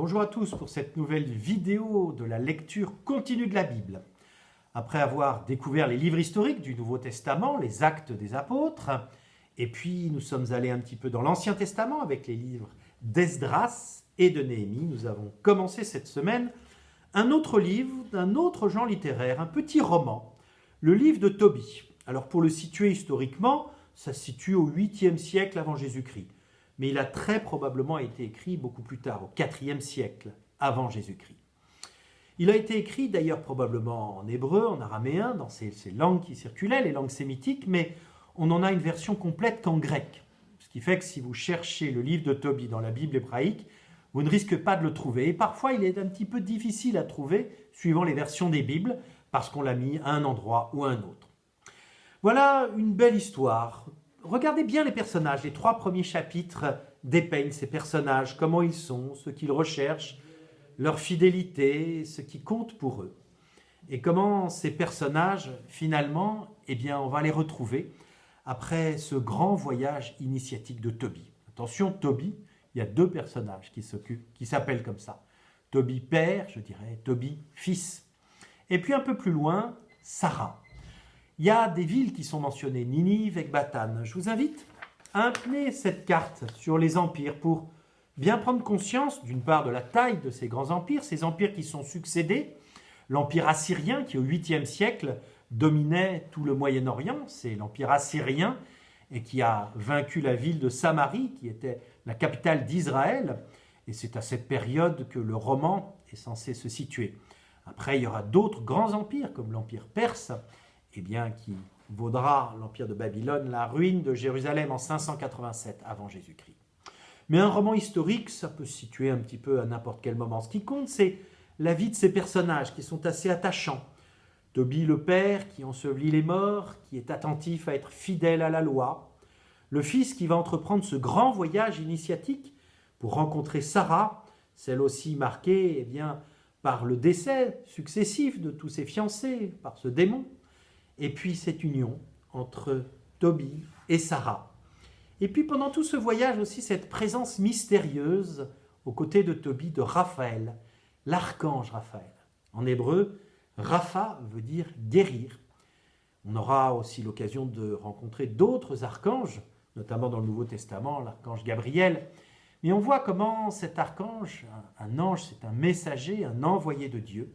Bonjour à tous pour cette nouvelle vidéo de la lecture continue de la Bible. Après avoir découvert les livres historiques du Nouveau Testament, les Actes des Apôtres, et puis nous sommes allés un petit peu dans l'Ancien Testament avec les livres d'Esdras et de Néhémie, nous avons commencé cette semaine un autre livre d'un autre genre littéraire, un petit roman, le livre de Tobie. Alors pour le situer historiquement, ça se situe au 8e siècle avant Jésus-Christ. Mais il a très probablement été écrit beaucoup plus tard, au 4e siècle avant Jésus-Christ. Il a été écrit d'ailleurs probablement en hébreu, en araméen, dans ces langues qui circulaient, les langues sémitiques, mais on n'en a une version complète qu'en grec. Ce qui fait que si vous cherchez le livre de Tobie dans la Bible hébraïque, vous ne risquez pas de le trouver. Et parfois, il est un petit peu difficile à trouver, suivant les versions des Bibles, parce qu'on l'a mis à un endroit ou à un autre. Voilà une belle histoire. Regardez bien les personnages. Les 3 premiers chapitres dépeignent ces personnages, comment ils sont, ce qu'ils recherchent, leur fidélité, ce qui compte pour eux. Et comment ces personnages, finalement, on va les retrouver après ce grand voyage initiatique de Tobie. Attention, Tobie, il y a 2 personnages qui s'appellent comme ça. Tobie père, je dirais, Tobie fils. Et puis un peu plus loin, Sarah. Il y a des villes qui sont mentionnées, Ninive, Ecbatane. Je vous invite à imprimer cette carte sur les empires pour bien prendre conscience, d'une part, de la taille de ces grands empires, ces empires qui sont succédés. L'empire assyrien, qui au 8e siècle dominait tout le Moyen-Orient, c'est l'empire assyrien, et qui a vaincu la ville de Samarie, qui était la capitale d'Israël. Et c'est à cette période que le roman est censé se situer. Après, il y aura d'autres grands empires, comme l'empire perse, qui vaudra l'empire de Babylone, la ruine de Jérusalem en 587 avant Jésus-Christ. Mais un roman historique, ça peut se situer un petit peu à n'importe quel moment. Ce qui compte, c'est la vie de ces personnages qui sont assez attachants. Tobie le père qui ensevelit les morts, qui est attentif à être fidèle à la loi. Le fils qui va entreprendre ce grand voyage initiatique pour rencontrer Sarah, celle aussi marquée par le décès successif de tous ses fiancés, par ce démon. Et puis cette union entre Tobie et Sarah. Et puis pendant tout ce voyage aussi, cette présence mystérieuse aux côtés de Tobie de Raphaël, l'archange Raphaël. En hébreu, Rapha veut dire guérir. On aura aussi l'occasion de rencontrer d'autres archanges, notamment dans le Nouveau Testament, l'archange Gabriel. Mais on voit comment cet archange, un ange, c'est un messager, un envoyé de Dieu,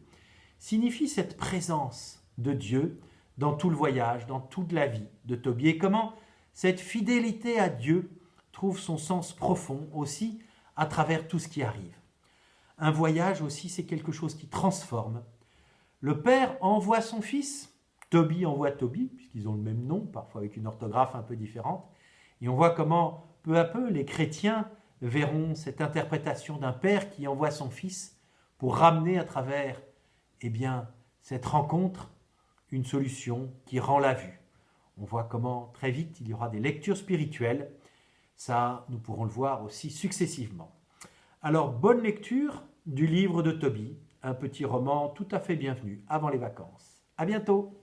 signifie cette présence de Dieu dans tout le voyage, dans toute la vie de Tobie, et comment cette fidélité à Dieu trouve son sens profond aussi à travers tout ce qui arrive. Un voyage aussi, c'est quelque chose qui transforme. Le père envoie son fils, Tobie envoie Tobie, puisqu'ils ont le même nom, parfois avec une orthographe un peu différente, et on voit comment, peu à peu, les chrétiens verront cette interprétation d'un père qui envoie son fils pour ramener à travers cette rencontre une solution qui rend la vue. On voit comment très vite il y aura des lectures spirituelles. Ça, nous pourrons le voir aussi successivement. Alors, bonne lecture du livre de Tobie, un petit roman tout à fait bienvenu avant les vacances. À bientôt!